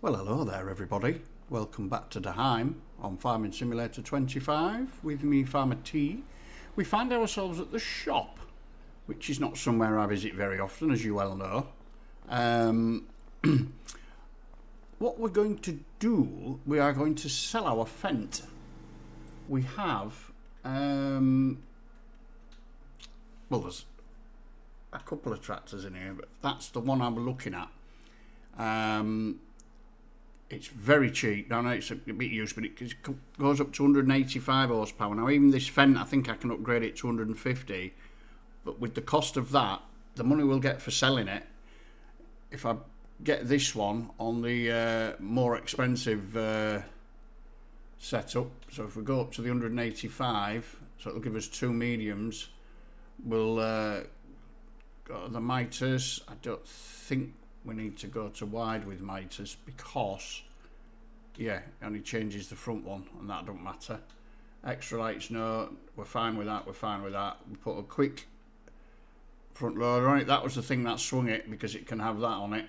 Well, hello there everybody. Welcome back to Daheim on Farming Simulator 25 with me, Farmer T. We find ourselves at the shop, which is not somewhere I visit very often, as you well know. What we're going to do, we are going to sell our Fendt. We have, well, there's a couple of tractors in here, but that's the one I'm looking at. It's very cheap. Now, I know it's a bit used, but it goes up to 185 horsepower. Now, even this Fendt, I think I can upgrade it to 150. But with the cost of that, the money we'll get for selling it, if I get this one on the more expensive setup, so if we go up to the 185, so it'll give us two mediums, we'll go to the miters. I don't think we need to go to wide with miters because, yeah, it only changes the front one and that don't matter. Extra lights, no, we're fine with that, we're fine with that. We put a quick front loader on it. That was the thing that swung it because it can have that on it.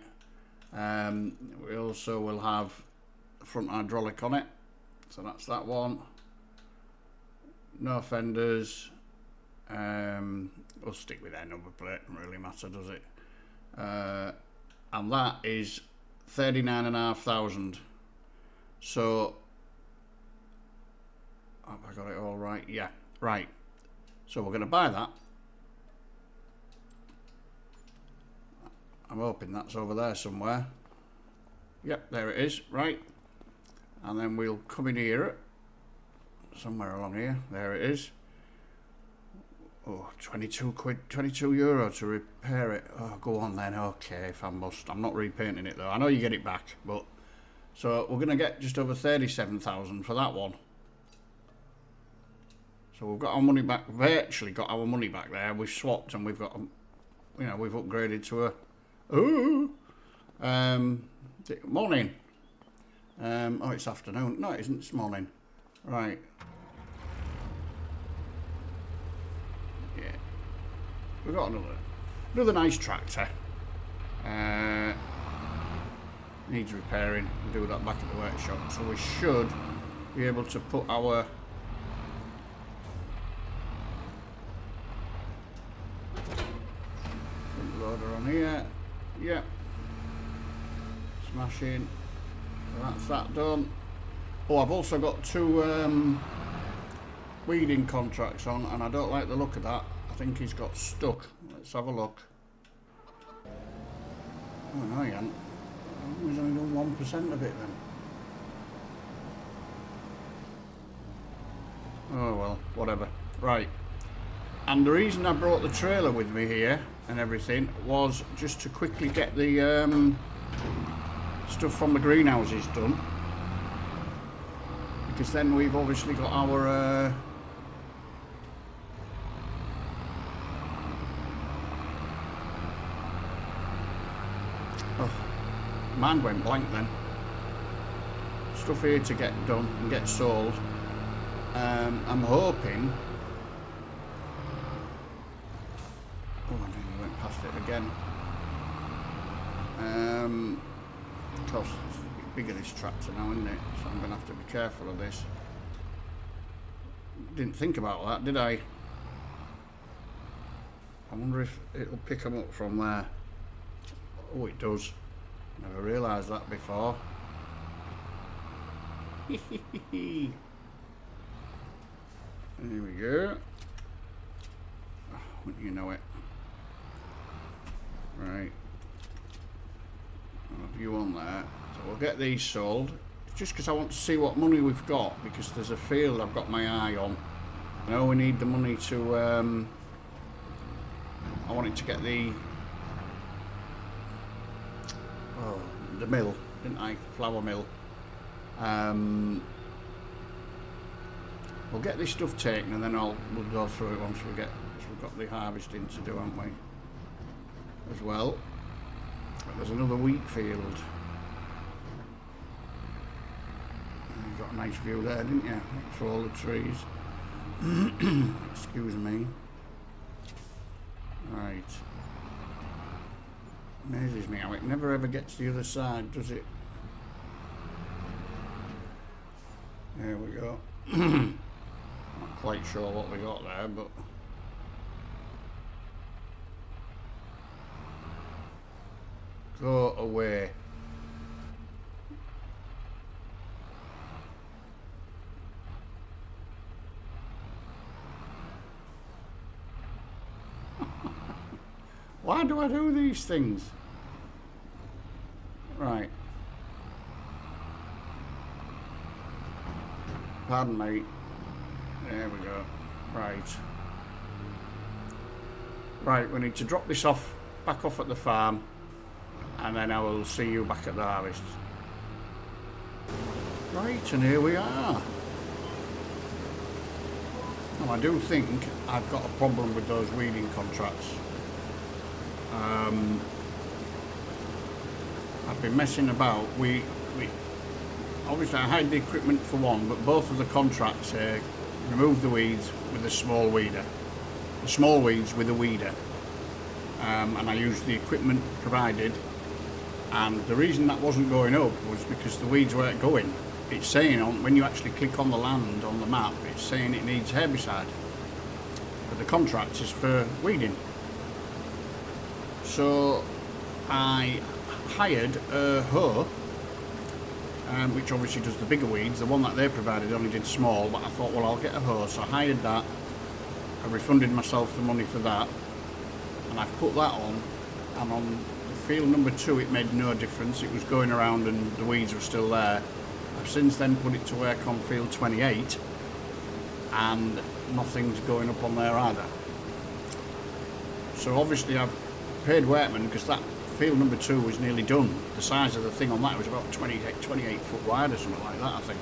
We also will have the front hydraulic on it, so that's that one. No fenders. We'll stick with their number plate, doesn't really matter, does it? And that is 39,500. So have I got it all right? Yeah, right. So we're going to buy that. I'm hoping that's over there somewhere. Yep, there it is. Right. And then we'll come in here, somewhere along here. There it is. Oh, 22 quid, 22 euro to repair it. Oh, go on then. Okay, if I must. I'm not repainting it though. I know you get it back, but so we're going to get just over 37,000 for that one. So we've got our money back, virtually got our money back there. We've swapped and we've got, you know, we've upgraded to a, morning. Oh, it's afternoon. No, it isn't. It's morning. Right. We've got another nice tractor. Needs repairing. We'll do that back at the workshop. So we should be able to put our front loader on here. Yep. Smashing. So that's that done. Oh, I've also got two weeding contracts on, and I don't like the look of that. I think he's got stuck. Let's have a look. Oh no, he hasn't. He's only done 1% of it then. Oh well, whatever. Right. And the reason I brought the trailer with me here and everything was just to quickly get the stuff from the greenhouses done. Because then we've obviously got our mind went blank then. Stuff here to get done and get sold. I'm hoping. Oh, I nearly went past it again. Of course, it's a bit bigger this tractor now, isn't it? So I'm going to have to be careful of this. Didn't think about that, did I? I wonder if it'll pick them up from there. Oh, it does. Never realised that before. Here we go. Oh, wouldn't you know it? Right. I'll have you on there. So we'll get these sold. Just because I want to see what money we've got, because there's a field I've got my eye on. I know we need the money to I wanted to get the mill, didn't I? Flour mill. We'll get this stuff taken and then we'll go through it once we've got the harvesting to do, haven't we? As well. There's another wheat field. You got a nice view there, didn't you? For all the trees. Excuse me. Right. Amazes me how it never ever gets to the other side, does it? There we go. Not quite sure what we got there, but go away. Why do I do these things? Right. Pardon me. There we go. Right. Right, we need to drop this off, back off at the farm, and then I will see you back at the harvest. Right, and here we are. Now I do think I've got a problem with those weeding contracts. I've been messing about. We obviously I hired the equipment for one, but both of the contracts say remove the weeds with a small weeder. The small weeds with a weeder. And I used the equipment provided, and the reason that wasn't going up was because the weeds weren't going. It's saying when you actually click on the land on the map, it's saying it needs herbicide, but the contract is for weeding. So I hired a hoe, which obviously does the bigger weeds. The one that they provided only did small, but I thought, well, I'll get a hoe, so I hired that. I refunded myself the money for that, and I've put that on, and on field number 2 it made no difference. It was going around and the weeds were still there. I've since then put it to work on field 28, and nothing's going up on there either. So obviously I've paid workmen, because that field number 2 was nearly done. The size of the thing on that was about 28 foot wide or something like that, I think.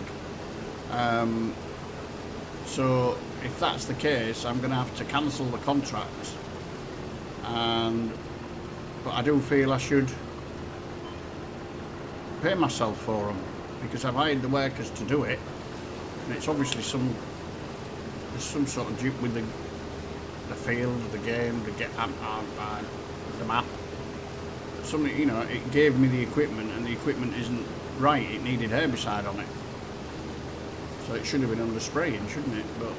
So if that's the case, I'm going to have to cancel the contracts. But I do feel I should pay myself for them, because I've hired the workers to do it, and it's obviously there's some sort of dupe with the field, the game, the map. Something, you know, it gave me the equipment, and the equipment isn't right. It needed herbicide on it, so it should have been under spraying, shouldn't it? But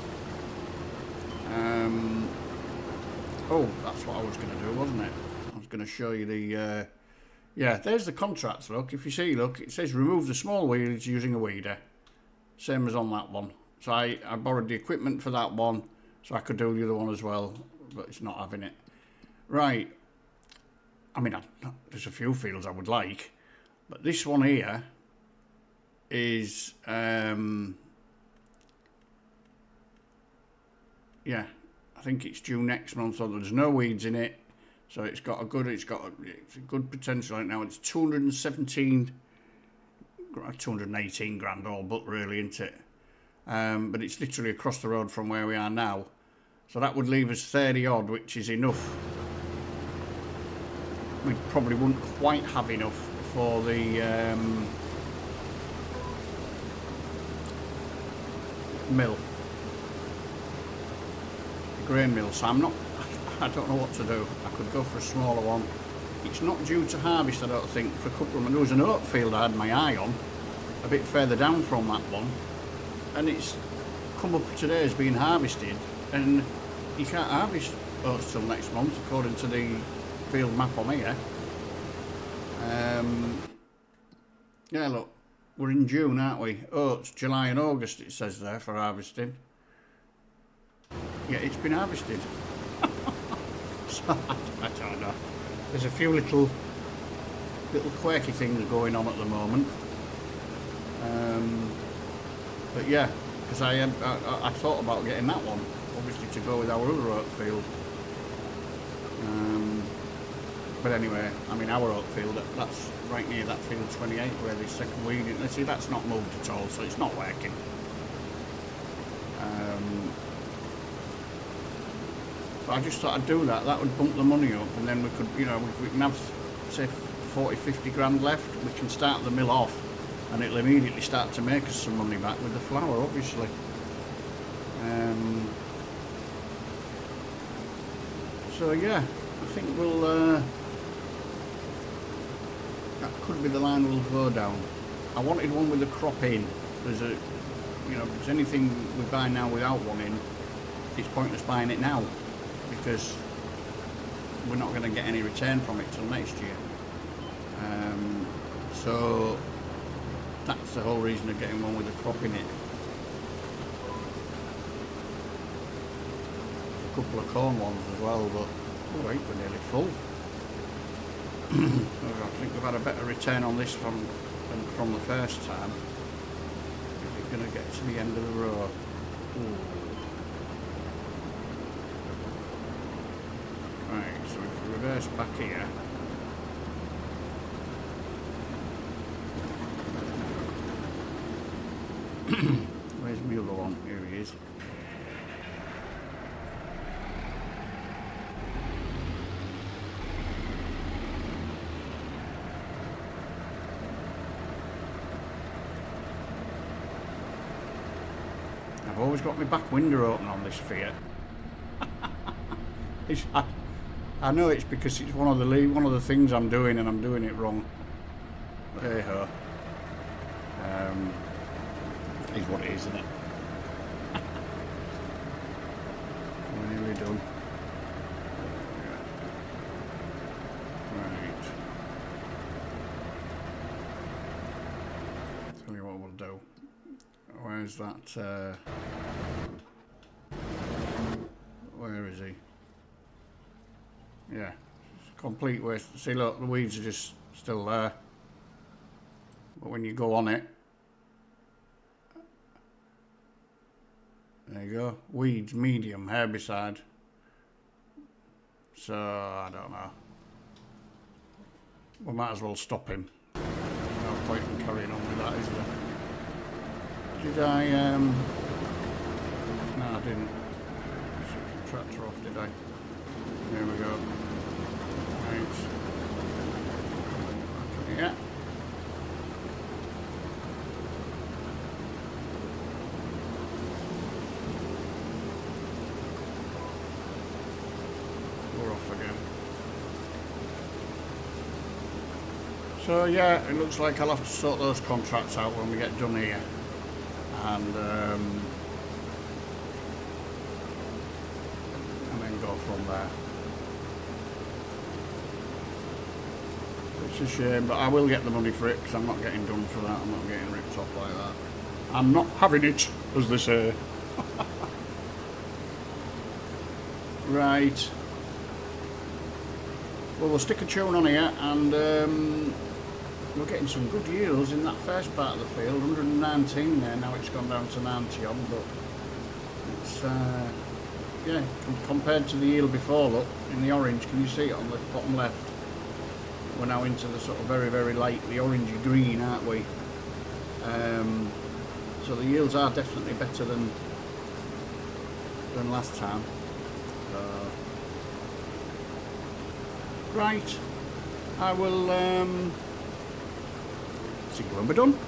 oh, that's what I was going to do, wasn't it? I was going to show you the yeah, there's the contracts. Look, if you see, look, it says remove the small weeds using a weeder, same as on that one. So I borrowed the equipment for that one, so I could do the other one as well, but it's not having it. Right, I mean, there's a few fields I would like, but this one here is yeah, I think it's due next month, so there's no weeds in it, so it's a good potential right now. It's 218 grand all but, really, isn't it? But it's literally across the road from where we are now, so that would leave us 30 odd, which is enough. We probably wouldn't quite have enough for the mill, the grain mill, so I don't know what to do. I could go for a smaller one. It's not due to harvest, I don't think, for a couple of months. There was an oat field I had my eye on a bit further down from that one, and it's come up today as being harvested, and you can't harvest oats till next month according to the field map on here. Yeah, look, we're in June, aren't we? Oats, July and August, it says there, for harvesting. Yeah, it's been harvested. So, I don't know. There's a few little quirky things going on at the moment. But yeah, because I thought about getting that one, obviously, to go with our other oat field. But anyway, I mean, our oat field, that's right near that field 28 where the second weed is. See, that's not moved at all, so it's not working. But I just thought I'd do that. That would bump the money up, and then we could, you know, we can have, say, 40-50 grand left. We can start the mill off, and it'll immediately start to make us some money back with the flour, obviously. So yeah, I think we'll. That could be the line we'll go down. I wanted one with the crop in. you know, if there's anything we buy now without one in, it's pointless buying it now because we're not going to get any return from it till next year. So that's the whole reason of getting one with a crop in it. A couple of corn ones as well, but oh wait, we're nearly full. I think we've had a better return on this than from the first time. We're going to get to the end of the row. Ooh. Right, so if we reverse back here. Where's my other one? Here he is. I've always got my back window open on this Fiat. I know it's because it's one of the things I'm doing and I'm doing it wrong. But hey ho. Is what it is, isn't it? We're nearly done. Right. Tell you what we'll do. Where's that? Where is he? Yeah, complete waste. See, look, the weeds are just still there. But when you go on it, there you go. Weeds, medium, herbicide. So, I don't know. We might as well stop him. No point in carrying on with that, is there? Did I, no, I didn't. I took the tractor off, did I? There we go. Right. Yeah. We're off again. So yeah, it looks like I'll have to sort those contracts out when we get done here. And then go from there. It's a shame, but I will get the money for it because I'm not getting done for that. I'm not getting ripped off like that. I'm not having it, as they say. Right. Well, we'll stick a tune on here, and we're getting some good yields in that first part of the field. 119 there. Now it's gone down to 90 odd, but it's yeah. Compared to the yield before, look in the orange. Can you see it on the bottom left? We're now into the sort of very, very light, the orangey green, aren't we? So the yields are definitely better than last time. Right, I will see you when we're done.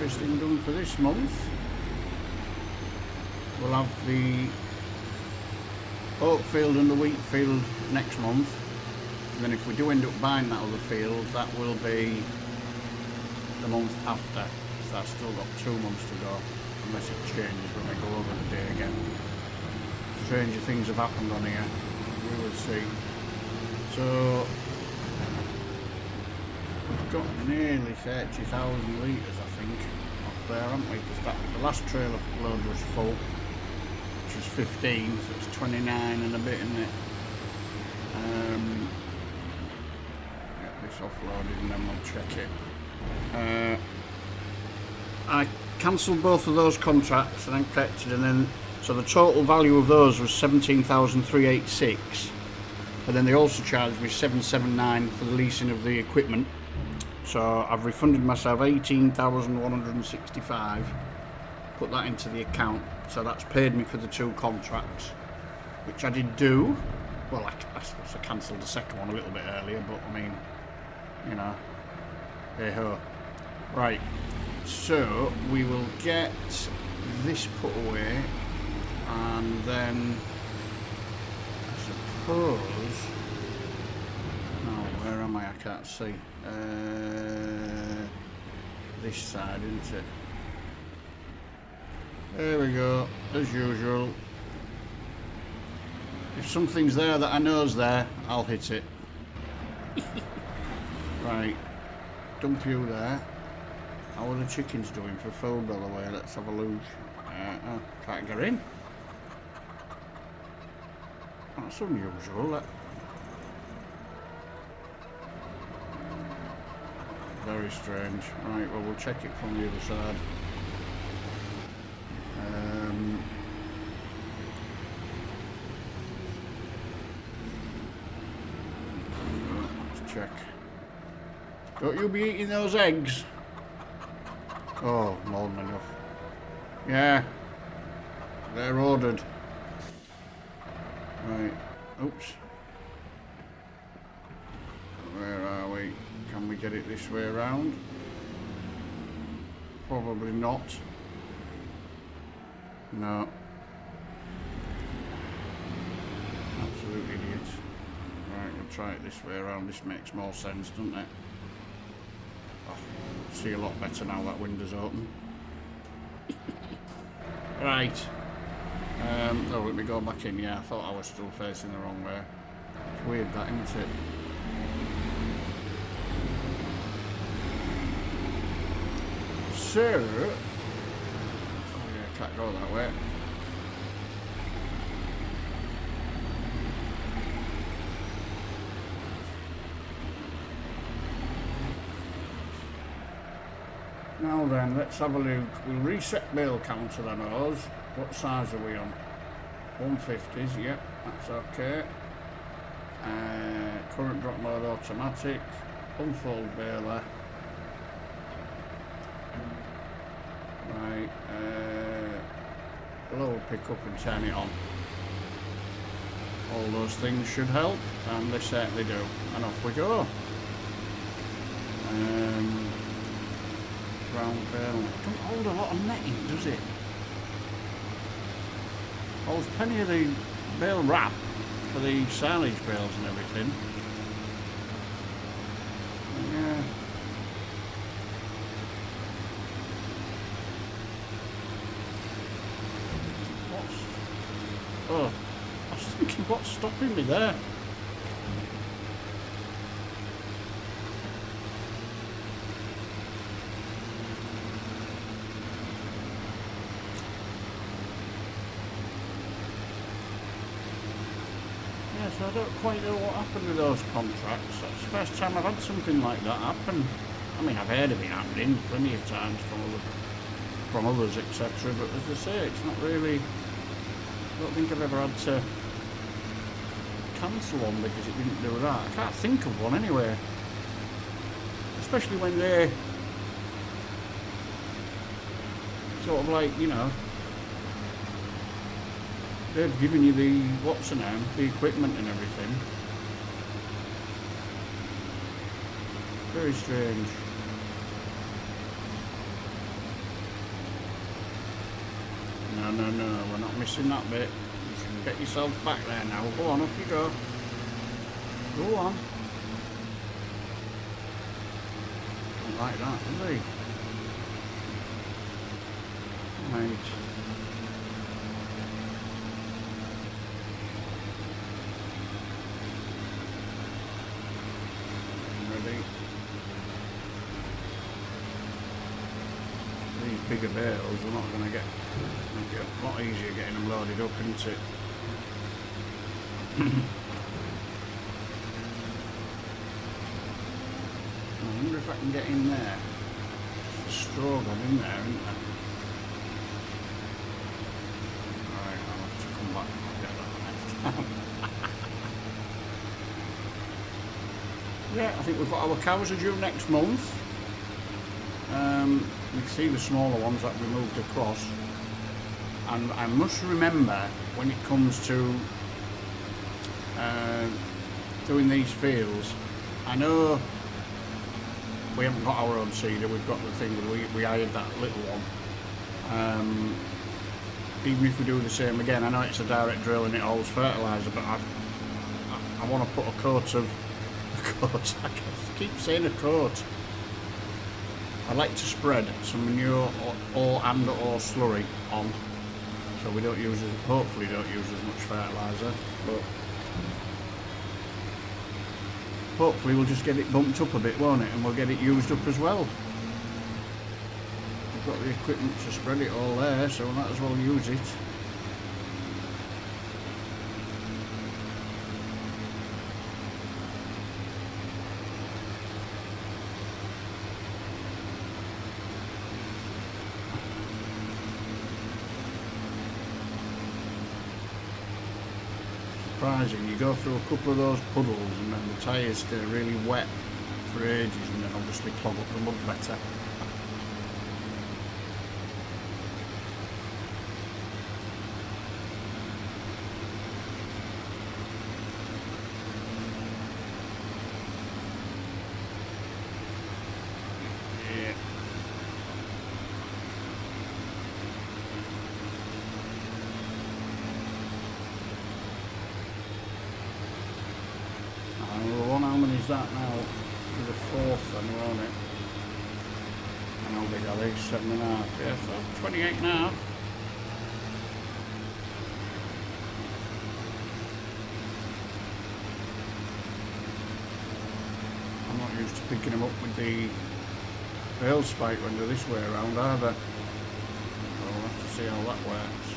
harvesting done for this month. We'll have the oat field and the wheat field next month, and then if we do end up buying that other field, that will be the month after. So I've still got 2 months to go, unless it changes when I go over the day again. Stranger things have happened on here, we will see. So we've got nearly 30,000 litres, I think, off there, haven't we? Because the last trailer load was full, which was 15, so it's 29 and a bit, isn't it? Get this offloaded and then we'll check it. I cancelled both of those contracts and then collected, and then so the total value of those was 17,386, and then they also charged me 779 for the leasing of the equipment. So I've refunded myself 18,165, put that into the account, so that's paid me for the 2 contracts, which I did do. Well, I suppose I cancelled the second one a little bit earlier, but I mean, you know, hey ho. Right, so we will get this put away, and then I suppose, oh, where am I? I can't see. This side, isn't it? There we go, as usual. If something's there that I know's there, I'll hit it. Right, dump you there. How are the chickens doing for food, by the way? Let's have a look. Can't get in. That's unusual, that. Very strange. Right, well, we'll check it from the other side. Let's check. Don't you be eating those eggs? Oh, more than enough. Yeah, they're ordered. Right, oops. Where are we? Can we get it this way around? Probably not. No. Absolute idiot. Right, we'll try it this way around. This makes more sense, doesn't it? Oh, see a lot better now that window's open. Right. Oh, let me go back in. Yeah, I thought I was still facing the wrong way. It's weird that, isn't it? So, oh yeah, can't go that way. Now then, let's have a look. We'll reset bale counter on ours. What size are we on? 150s, yep, that's okay. Current drop mode automatic. Unfold baler. Right, lower pick up and turn it on. All those things should help, and they certainly do. And off we go. Ground bale. Don't hold a lot of netting, does it? Oh, there's plenty of the bale wrap for the silage bales and everything. Yeah. Oh, I was thinking, what's stopping me there? Yeah, so I don't quite know what happened with those contracts. That's the first time I've had something like that happen. I mean, I've heard of it happening plenty of times from others, etc. But as I say, it's not really... I don't think I've ever had to cancel one because it didn't do that. I can't think of one anyway. Especially when they're sort of like, you know, they've given you the, what's the name, the equipment and everything. Very strange. no, we're not missing that bit. You can get yourself back there now. Go on, off you go. Go on. Don't like that, does he? Right. Ready. These bigger bales we're not going to get a lot easier getting them loaded up, isn't it? I wonder if I can get in there. There's a straw gone in there, isn't there? Alright, I'll have to come back and get that next time. Yeah, I think we've got our cows are due next month. You can see the smaller ones that we moved across. And I must remember when it comes to doing these fields, I know we haven't got our own seeder, we've got the thing, we hired that little one. Even if we do the same again, I know it's a direct drill and it holds fertiliser, but I want to put a coat, I keep saying a coat. I like to spread some manure or slurry on, so we don't use hopefully don't use as much fertiliser, but hopefully we'll just get it bumped up a bit, won't it, and we'll get it used up as well. We've got the equipment to spread it all there, so we might as well use it. Surprising, you go through a couple of those puddles and then the tyres stay really wet for ages and then obviously clog up the mud better. How many is that now? To the fourth then, won't it? And how big are they? 7.5. Yeah, so 28.5. I'm not used to picking them up with the bale spike when they're this way around either. So we'll have to see how that works.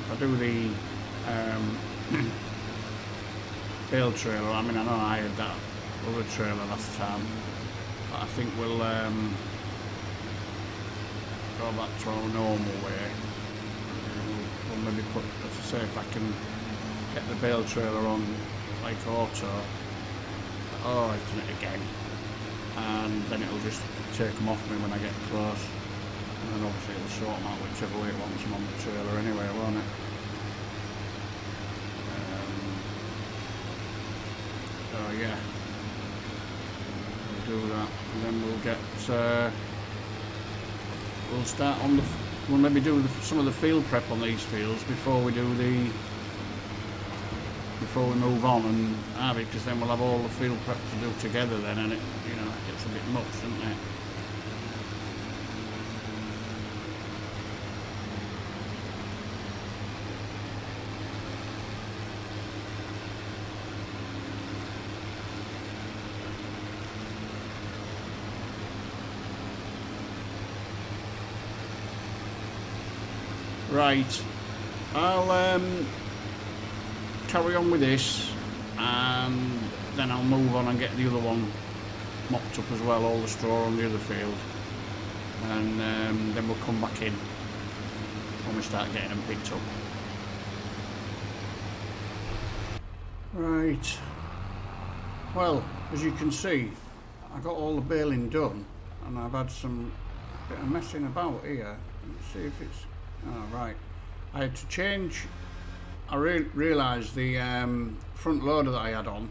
I do the bale trailer. I mean, I know I had that other trailer last time, but I think we'll go back to our normal way. We'll maybe put, as I say, if I can get the bale trailer on like auto. Oh, I've done it again, and then it'll just take them off me when I get close. And then obviously it'll sort them out whichever way it wants them on the trailer anyway, won't it? So yeah, we'll do that, and then we'll get, we'll start on we'll maybe do some of the field prep on these fields before we move on, and because then we'll have all the field prep to do together then, and it, you know, it gets a bit much, doesn't it? Right, I'll carry on with this, and then I'll move on and get the other one mopped up as well, all the straw on the other field, and then we'll come back in when we start getting them picked up. Right, well, as you can see, I got all the baling done, and I've had some bit of messing about here. Let's see if it's... Oh, right. I had to change. I realised the front loader that I had on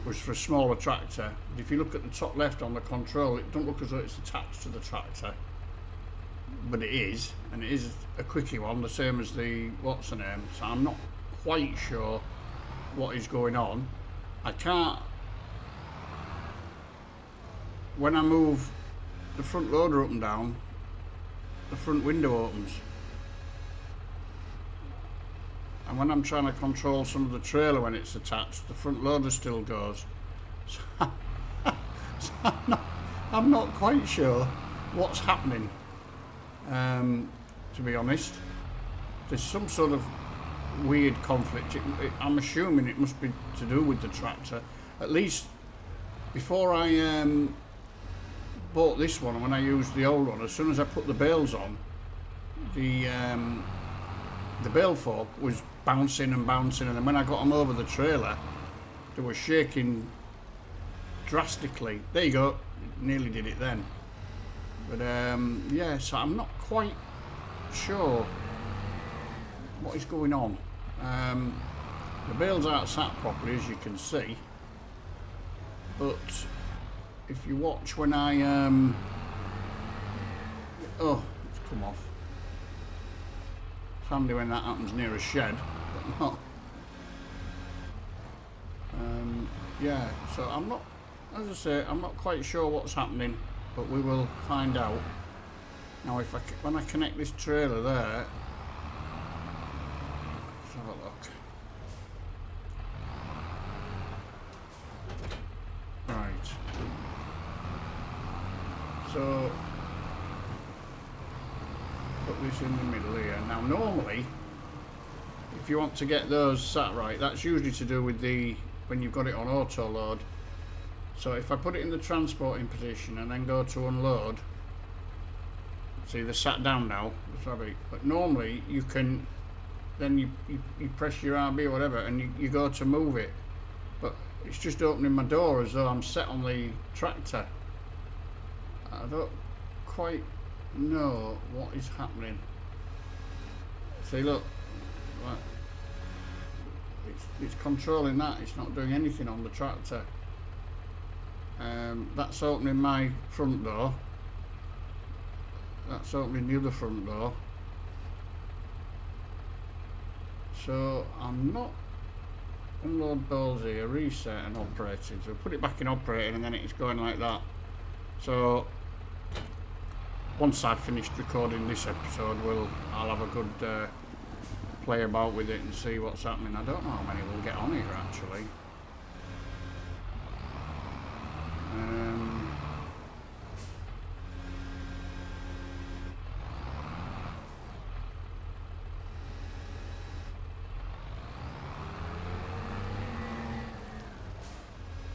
was for a smaller tractor. If you look at the top left on the control, it doesn't look as though it's attached to the tractor, but it is, and it is a quickie one, the same as the what's the name. So I'm not quite sure what is going on. I can't, when I move the front loader up and down, the front window opens, and when I'm trying to control some of the trailer when it's attached, the front loader still goes. So, I'm not quite sure what's happening, to be honest. There's some sort of weird conflict. I'm assuming it must be to do with the tractor. At least before I bought this one, when I used the old one, as soon as I put the bales on, the bale fork was bouncing and bouncing, and then when I got them over the trailer, they were shaking drastically. There you go, nearly did it then. But yeah, so I'm not quite sure what is going on. The bales aren't sat properly, as you can see, but if you watch when I oh, it's come off. It's handy when that happens near a shed, but not. Yeah, so I'm not, as I say, I'm not quite sure what's happening, but we will find out. Now, if when I connect this trailer there, let's have a look. Right. So put this in the middle here. Now, normally, if you want to get those sat right, that's usually to do with the when you've got it on auto load. So if I put it in the transporting position and then go to unload, see they're sat down now, sorry, but normally you can, then you press your RB or whatever and you go to move it, but it's just opening my door as though I'm set on the tractor. I don't quite know what is happening. See, look, right. It's controlling that, it's not doing anything on the tractor. That's opening my front door, that's opening the other front door, so I'm not. Unload balls here, reset and operating, so put it back in operating and then it's going like that. So once I've finished recording this episode, I'll have a good play about with it and see what's happening. I don't know how many we'll get on here actually.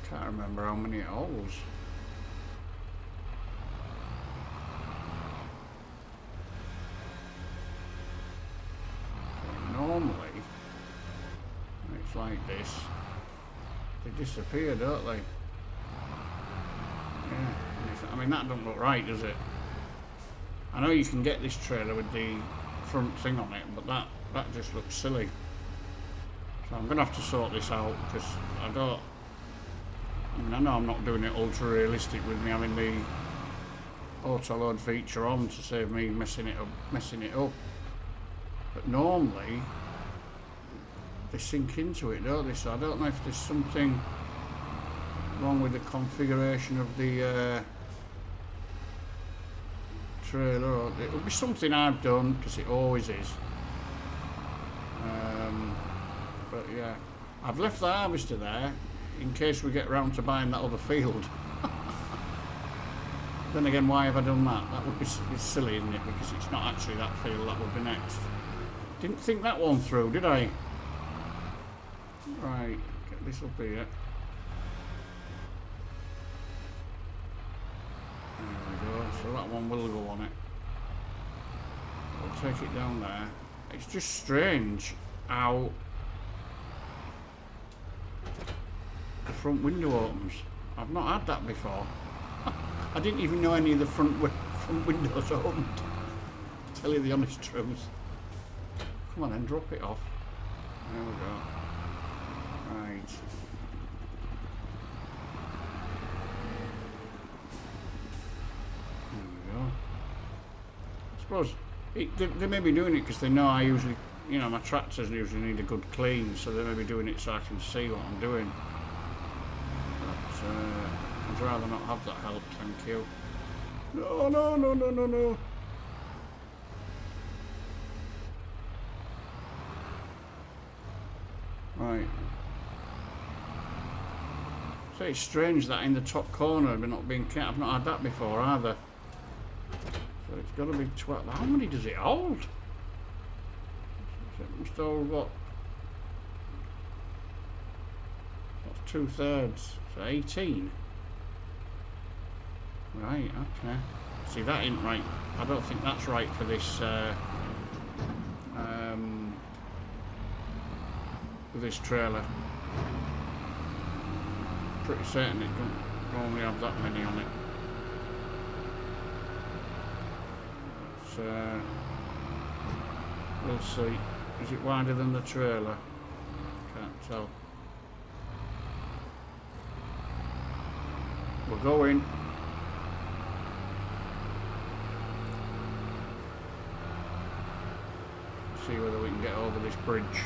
Can't remember how many it holds. Normally, when it's like this, they disappear, don't they? Yeah, I mean that doesn't look right, does it? I know you can get this trailer with the front thing on it, but that just looks silly. So I'm going to have to sort this out, because I know I'm not doing it ultra realistic with me having the auto load feature on to save me messing it up. But normally they sink into it, don't they? So I don't know if there's something wrong with the configuration of the trailer, or it'll be something I've done, because it always is. But yeah, I've left the harvester there in case we get round to buying that other field. Then again, why have I done that? That would be silly, isn't it? Because it's not actually that field, that would be next. Didn't think that one through, did I? Right, get this up here. There we go, so that one will go on it. I'll take it down there. It's just strange how the front window opens. I've not had that before. I didn't even know any of the front windows opened. To tell you the honest truth. Come on then, drop it off. There we go. Right. suppose they may be doing it because they know I usually, you know, my tractors usually need a good clean, so they may be doing it so I can see what I'm doing. But I'd rather not have that help, thank you. No, no, no, no, no, no. Right. So it's strange that in the top corner we're not being kept. I've not had that before either. So it's got to be 12. How many does it hold? It must hold what? That's 2/3. So 18. Right, okay. See, that ain't right. I don't think that's right for this for this trailer. Pretty certain it don't only have that many on it. But, we'll see. Is it wider than the trailer? Can't tell. We're going. See whether we can get over this bridge.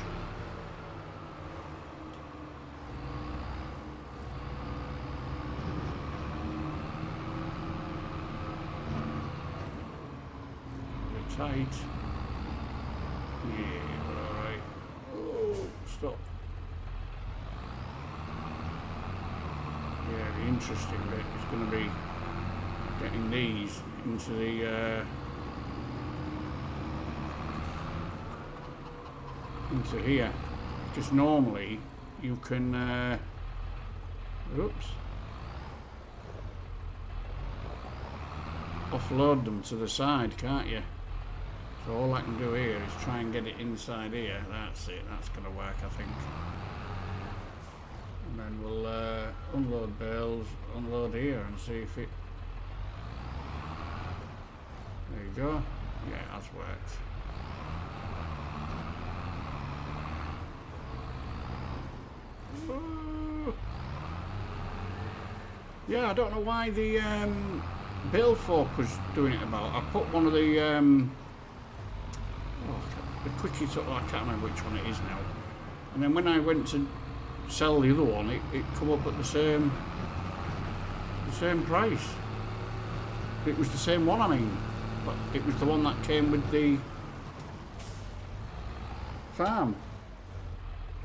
Tight. Yeah, we're alright. Oh, stop. Yeah, the interesting bit is going to be getting these into the into here, because normally you can oops, offload them to the side, can't you? So all I can do here is try and get it inside here. That's it, that's going to work, I think. And then we'll unload bales, unload here and see if it... There you go. Yeah, it has worked. Oh. Yeah, I don't know why the bale fork was doing it about. I put one of the quickie, I can't remember which one it is now. And then when I went to sell the other one, it come up at the same price. It was the same one, I mean, but it was the one that came with the farm.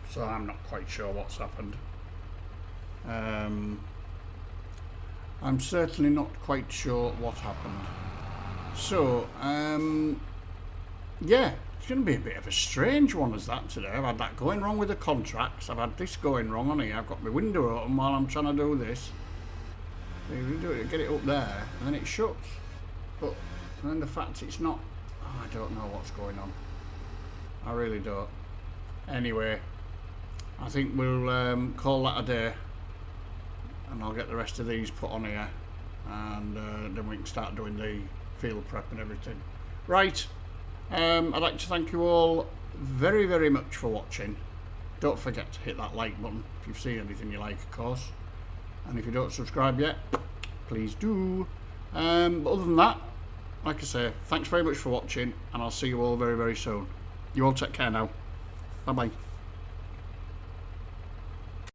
So I'm not quite sure what's happened. I'm certainly not quite sure what happened. So, yeah, it's going to be a bit of a strange one as that today. I've had that going wrong with the contracts. I've had this going wrong on here. I've got my window open while I'm trying to do this. So you do it, get it up there, and then it shuts. But and then the fact it's not, oh, I don't know what's going on. I really don't. Anyway, I think we'll call that a day, and I'll get the rest of these put on here, and then we can start doing the field prep and everything. Right, I'd like to thank you all very, very much for watching. Don't forget to hit that like button if you've seen anything you like, of course. And if you don't subscribe yet, please do. But other than that, like I say, thanks very much for watching, and I'll see you all very, very soon. You all take care now. Bye-bye.